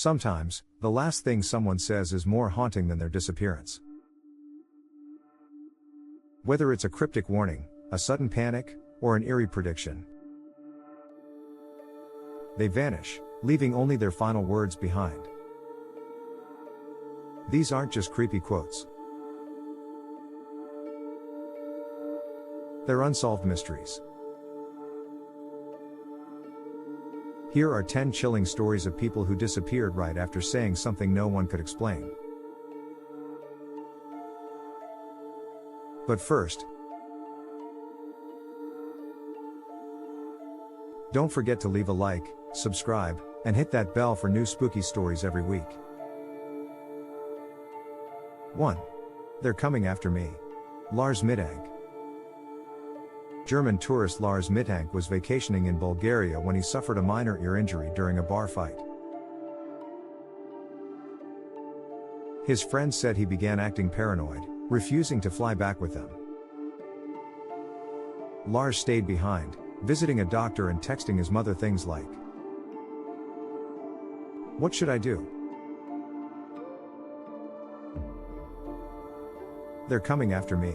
Sometimes, the last thing someone says is more haunting than their disappearance. Whether it's a cryptic warning, a sudden panic, or an eerie prediction, they vanish, leaving only their final words behind. These aren't just creepy quotes. They're unsolved mysteries. Here are 10 chilling stories of people who disappeared right after saying something no one could explain. But first, don't forget to leave a like, subscribe, and hit that bell for new spooky stories every week. 1. They're coming after me. Lars Mittank. German tourist Lars Mittank was vacationing in Bulgaria when he suffered a minor ear injury during a bar fight. His friends said he began acting paranoid, refusing to fly back with them. Lars stayed behind, visiting a doctor and texting his mother things like, "What should I do? They're coming after me."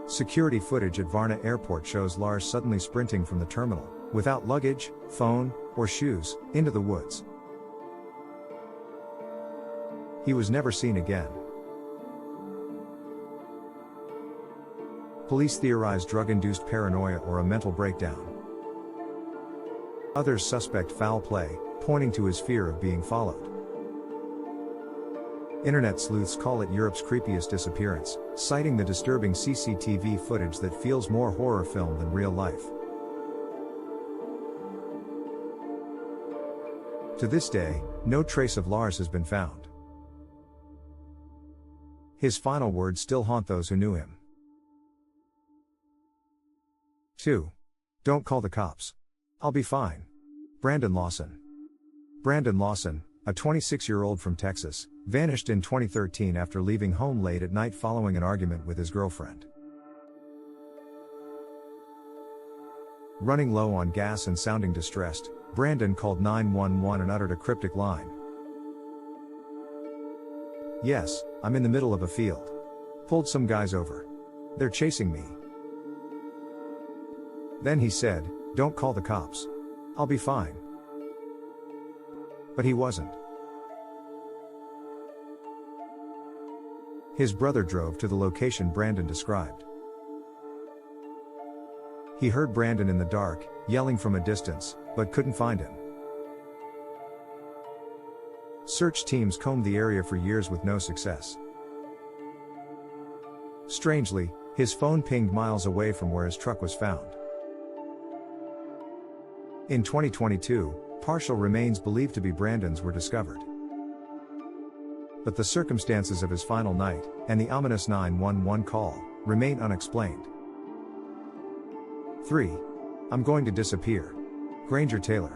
Security footage at Varna Airport shows Lars suddenly sprinting from the terminal, without luggage, phone, or shoes, into the woods. He was never seen again. Police theorize drug-induced paranoia or a mental breakdown. Others suspect foul play, pointing to his fear of being followed. Internet sleuths call it Europe's creepiest disappearance, citing the disturbing CCTV footage that feels more horror film than real life. To this day, no trace of Lars has been found. His final words still haunt those who knew him. 2. Don't call the cops. I'll be fine. Brandon Lawson. Brandon Lawson, a 26-year-old from Texas, vanished in 2013 after leaving home late at night following an argument with his girlfriend. Running low on gas and sounding distressed, Brandon called 911 and uttered a cryptic line. "Yes, I'm in the middle of a field. Pulled some guys over. They're chasing me." Then he said, "Don't call the cops. I'll be fine." But he wasn't. His brother drove to the location Brandon described. He heard Brandon in the dark, yelling from a distance, but couldn't find him. Search teams combed the area for years with no success. Strangely, his phone pinged miles away from where his truck was found. In 2022, partial remains believed to be Brandon's were discovered. But the circumstances of his final night, and the ominous 911 call, remain unexplained. 3. I'm going to disappear. Granger Taylor.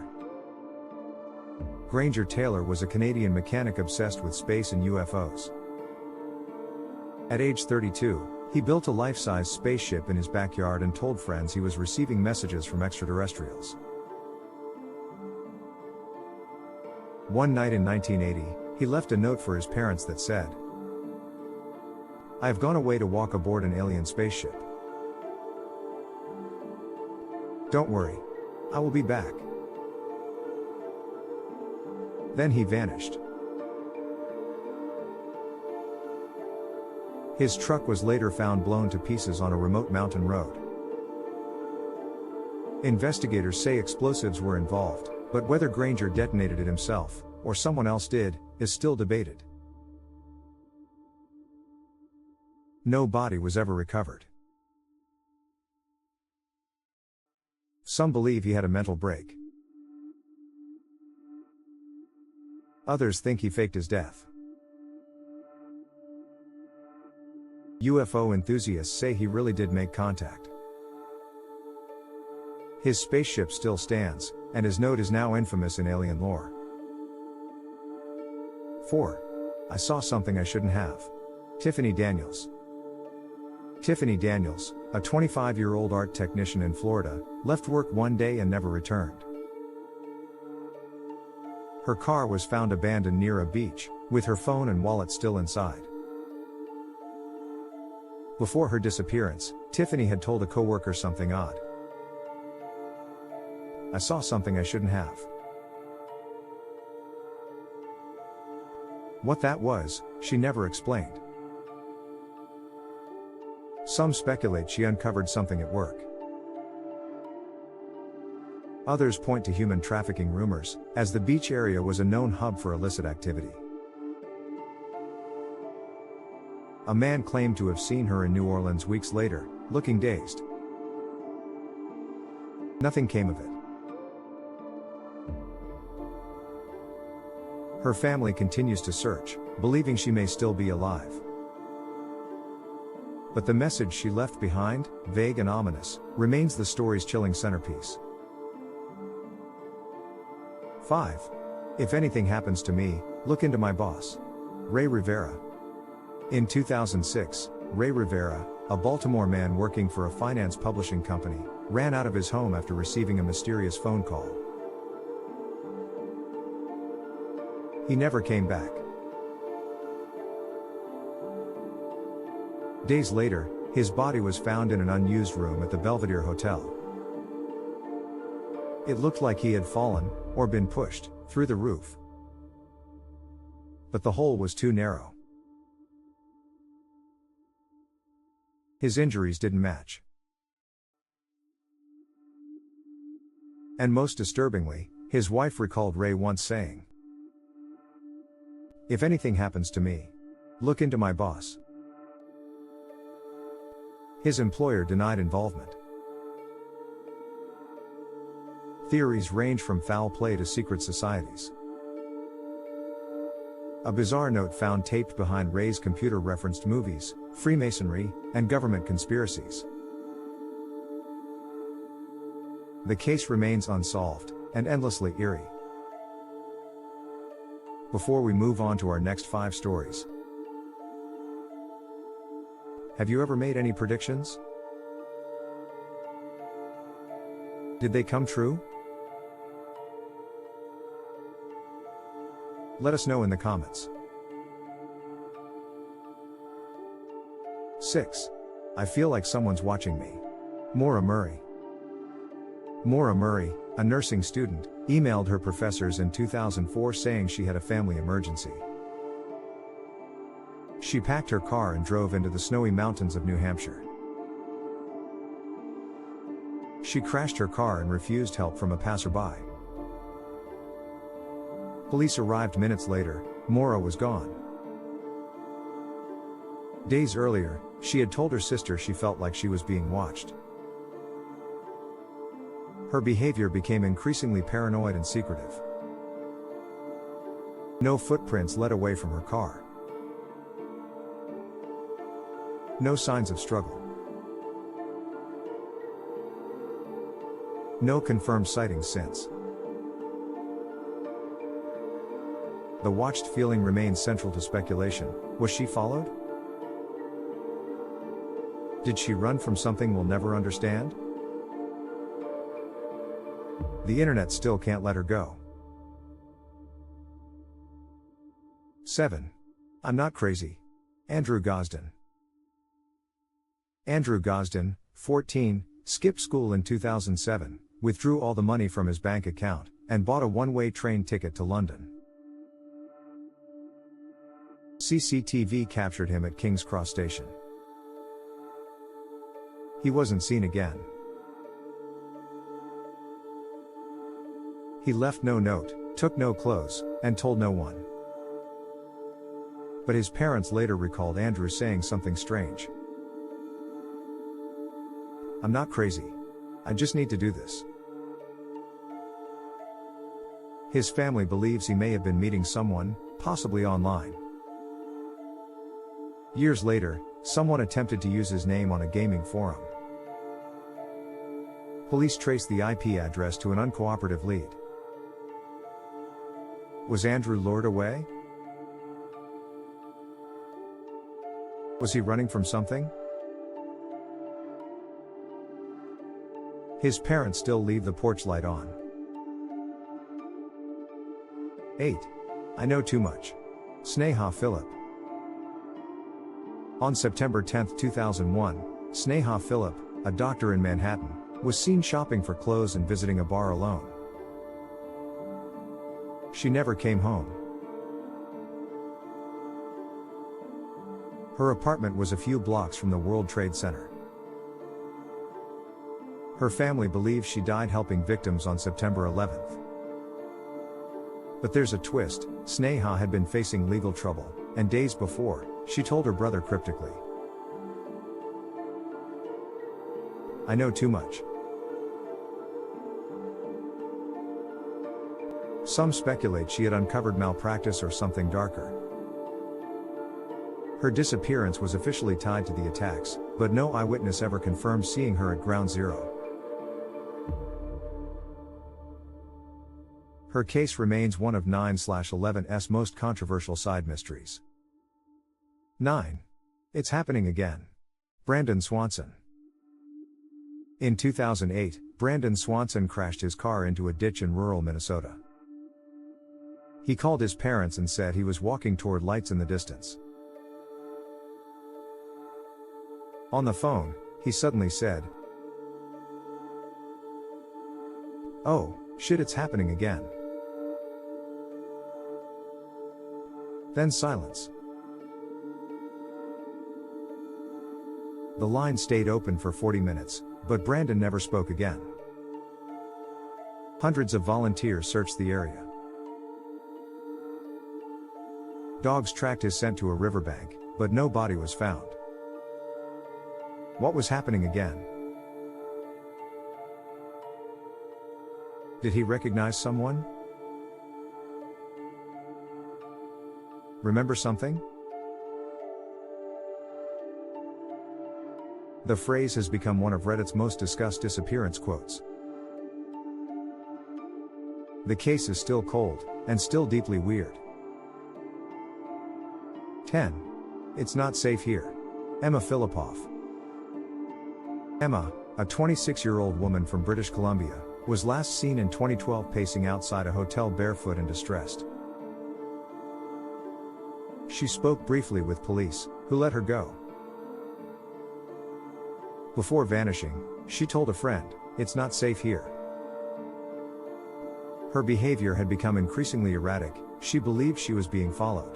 Granger Taylor was a Canadian mechanic obsessed with space and UFOs. At age 32, he built a life-size spaceship in his backyard and told friends he was receiving messages from extraterrestrials. One night in 1980, he left a note for his parents that said, "I have gone away to walk aboard an alien spaceship. Don't worry, I will be back." Then he vanished. His truck was later found blown to pieces on a remote mountain road. Investigators say explosives were involved, but whether Granger detonated it himself, or someone else did, is still debated. No body was ever recovered. Some believe he had a mental break. Others think he faked his death. UFO enthusiasts say he really did make contact. His spaceship still stands, and his note is now infamous in alien lore. 4. I saw something I shouldn't have. Tiffany Daniels. Tiffany Daniels, a 25-year-old art technician in Florida, left work one day and never returned. Her car was found abandoned near a beach, with her phone and wallet still inside. Before her disappearance, Tiffany had told a coworker something odd. "I saw something I shouldn't have." What that was, she never explained. Some speculate she uncovered something at work. Others point to human trafficking rumors, as the beach area was a known hub for illicit activity. A man claimed to have seen her in New Orleans weeks later, looking dazed. Nothing came of it. Her family continues to search, believing she may still be alive. But the message she left behind, vague and ominous, remains the story's chilling centerpiece. 5. If anything happens to me, look into my boss. Ray Rivera. In 2006, Ray Rivera, a Baltimore man working for a finance publishing company, ran out of his home after receiving a mysterious phone call. He never came back. Days later, his body was found in an unused room at the Belvedere Hotel. It looked like he had fallen, or been pushed, through the roof. But the hole was too narrow. His injuries didn't match. And most disturbingly, his wife recalled Ray once saying, "If anything happens to me, look into my boss." His employer denied involvement. Theories range from foul play to secret societies. A bizarre note found taped behind Ray's computer referenced movies, Freemasonry, and government conspiracies. The case remains unsolved, and endlessly eerie. Before we move on to our next 5 stories, have you ever made any predictions? Did they come true? Let us know in the comments. 6. I feel like someone's watching me. Maura Murray. Maura Murray, a nursing student, emailed her professors in 2004 saying she had a family emergency. She packed her car and drove into the snowy mountains of New Hampshire. She crashed her car and refused help from a passerby. Police arrived minutes later. Maura was gone. Days earlier, she had told her sister she felt like she was being watched. Her behavior became increasingly paranoid and secretive. No footprints led away from her car. No signs of struggle. No confirmed sightings since. The watched feeling remains central to speculation. Was she followed? Did she run from something we'll never understand? The internet still can't let her go. 7. I'm not crazy. Andrew Gosden. Andrew Gosden, 14, skipped school in 2007, withdrew all the money from his bank account, and bought a one-way train ticket to London. CCTV captured him at King's Cross Station. He wasn't seen again. He left no note, took no clothes, and told no one. But his parents later recalled Andrew saying something strange. "I'm not crazy. I just need to do this." His family believes he may have been meeting someone, possibly online. Years later, someone attempted to use his name on a gaming forum. Police traced the IP address to an uncooperative lead. Was Andrew lured away? Was he running from something? His parents still leave the porch light on. 8. I know too much. Sneha Philip. On September 10, 2001, Sneha Philip, a doctor in Manhattan, was seen shopping for clothes and visiting a bar alone. She never came home. Her apartment was a few blocks from the World Trade Center. Her family believes she died helping victims on September 11th. But there's a twist. Sneha had been facing legal trouble, and days before, she told her brother cryptically, "I know too much." Some speculate she had uncovered malpractice or something darker. Her disappearance was officially tied to the attacks, but no eyewitness ever confirmed seeing her at Ground Zero. Her case remains one of 9/11's most controversial side mysteries. 9. It's happening again. Brandon Swanson. In 2008, Brandon Swanson crashed his car into a ditch in rural Minnesota. He called his parents and said he was walking toward lights in the distance. On the phone, he suddenly said, "Oh, shit, it's happening again." Then silence. The line stayed open for 40 minutes, but Brandon never spoke again. Hundreds of volunteers searched the area. Dogs tracked his scent to a riverbank, but no body was found. What was happening again? Did he recognize someone? Remember something? The phrase has become one of Reddit's most discussed disappearance quotes. The case is still cold, and still deeply weird. 10. It's not safe here. Emma Filipoff. Emma, a 26-year-old woman from British Columbia, was last seen in 2012 pacing outside a hotel barefoot and distressed. She spoke briefly with police, who let her go. Before vanishing, she told a friend, "It's not safe here." Her behavior had become increasingly erratic. She believed she was being followed.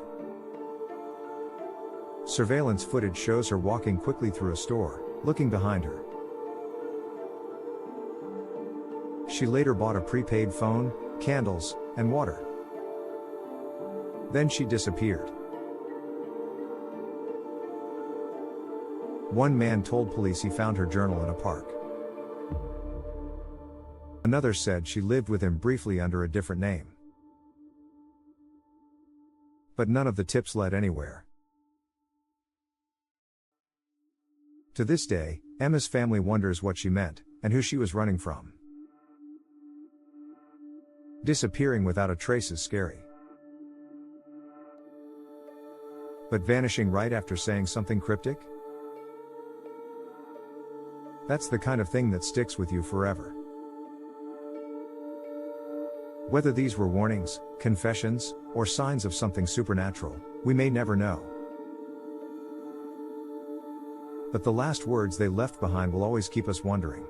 Surveillance footage shows her walking quickly through a store, looking behind her. She later bought a prepaid phone, candles, and water. Then she disappeared. One man told police he found her journal in a park. Another said she lived with him briefly under a different name. But none of the tips led anywhere. To this day, Emma's family wonders what she meant, and who she was running from. Disappearing without a trace is scary. But vanishing right after saying something cryptic? That's the kind of thing that sticks with you forever. Whether these were warnings, confessions, or signs of something supernatural, we may never know. But the last words they left behind will always keep us wondering.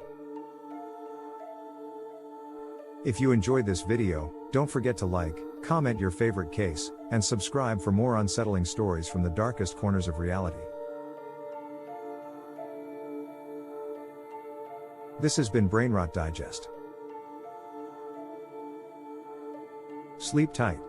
If you enjoyed this video, don't forget to like, comment your favorite case, and subscribe for more unsettling stories from the darkest corners of reality. This has been Brainrot Digest. Sleep tight.